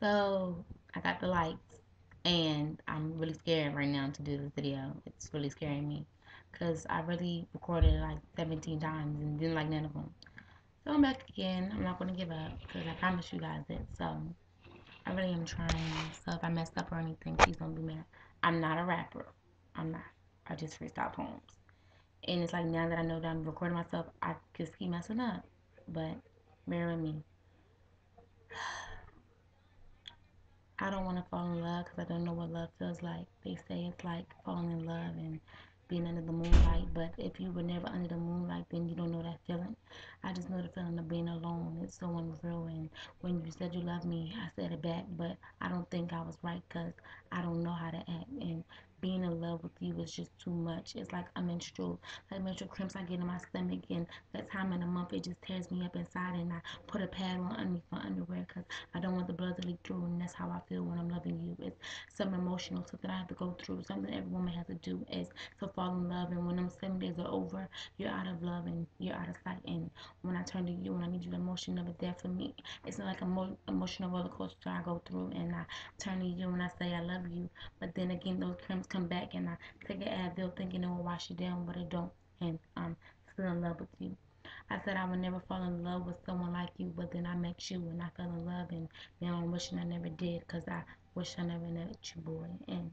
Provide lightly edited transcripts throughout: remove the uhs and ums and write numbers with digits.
So I got the lights, and I'm really scared right now to do this video. It's really scaring me because I really recorded it like 17 times and didn't like none of them. So I'm back again. I'm not gonna give up because I promised you guys it. So I really am trying. So if I messed up or anything, please don't be mad. I'm not a rapper. I'm not. I just freestyle poems. And it's like now that I know that I'm recording myself, I just keep messing up. But bear with me. I don't want to fall in love because I don't know what love feels like. They say it's like falling in love and being under the moonlight, but if you were never under the moonlight, then you don't know that feeling. I just know the feeling of being alone. It's so unreal. And when you said you love me, I said it back, but I don't think I was right because I don't know how to act. And being in love with you is just too much. It's like menstrual cramps I get in my stomach, and that time in the month it just tears me up inside, and I put a pad on underneath my underwear because I don't want the blood to leak through, and that's how I feel when I'm loving you. It's some emotional stuff that I have to go through. Something every woman has to do is to fall in love, and when them 7 days are over, you're out of love and you're out of sight. And when I turn to you and I need you, the emotion never there for me. It's not like a emotional roller coaster I go through, and I turn to you and I say I love you, but then again those cramps come back, and I take an Advil thinking it will wash it down, but it don't, and I'm still in love with you. I said I would never fall in love with someone like you, but then I met you and I fell in love, and now I'm wishing I never did because I wish I never met you, boy. And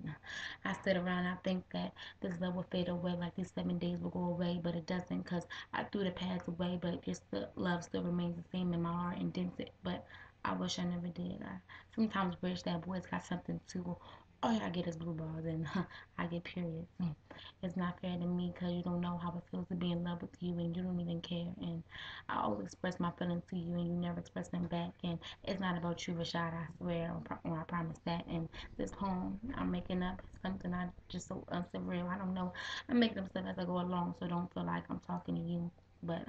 I sit around, I think that this love will fade away, like these 7 days will go away, but it doesn't because I threw the past away, but just the love still remains the same in my heart and dents it, but I wish I never did. I sometimes wish that boys got something too. All y'all get is blue balls, and I get periods. It's not fair to me because you don't know how it feels to be in love with you and you don't even care. And I always express my feelings to you and you never express them back. And it's not about you, Rashad, I swear, or I promise that. And this poem I'm making up is something I just so unsurreal. I don't know. I'm making up stuff as I go along, so don't feel like I'm talking to you. But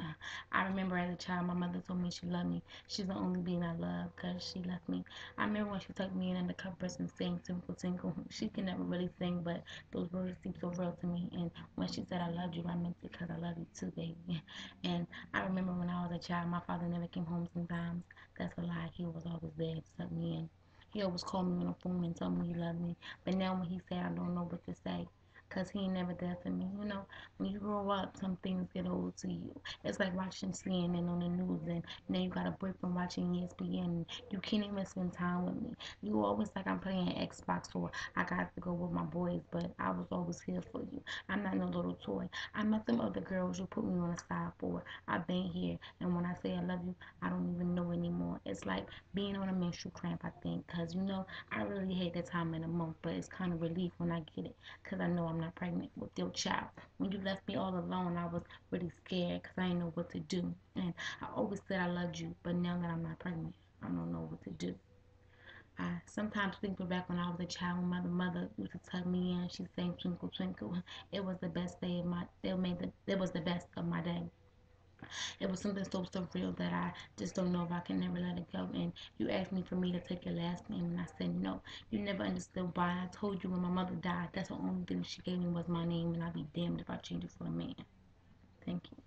I remember as a child, my mother told me she loved me. She's the only being I love because she left me. I remember when she took me in the covers and sang Twinkle Twinkle. She can never really sing, but those words seem so real to me. And when she said I loved you, I meant it because I love you too, baby. And I remember when I was a child, my father never came home sometimes. That's a lie. He was always there to suck me in. He always called me on the phone and told me he loved me. But now when he said I don't know what to say. Cause he ain't never there for me. You know, when you grow up, some things get old to you. It's like watching CNN on the news, and now you got a boyfriend watching ESPN, and you can't even spend time with me. You always like I'm playing Xbox, or I got to go with my boys, but I was always here for you. I'm not no little toy. I'm not them other girls you put me on the side for. I've been here, and when I say I love you, I don't even know anymore. It's like being on a menstrual cramp, I think, because you know, I really hate that time in a month, but it's kind of relief when I get it, because I know I'm not pregnant with your child. When you left me all alone, I was really scared because I didn't know what to do. And I always said I loved you, but now that I'm not pregnant, I don't know what to do. I sometimes think back when I was a child, when my mother used to tuck me in. She sang "Twinkle Twinkle." It was the best day of my. It was the best of my day. It was something so surreal that I just don't know if I can never let it go. And you asked me for me to take your last name, and I said no. You never understood why. I told you when my mother died, that's the only thing she gave me was my name, and I'd be damned if I changed it for a man. Thank you.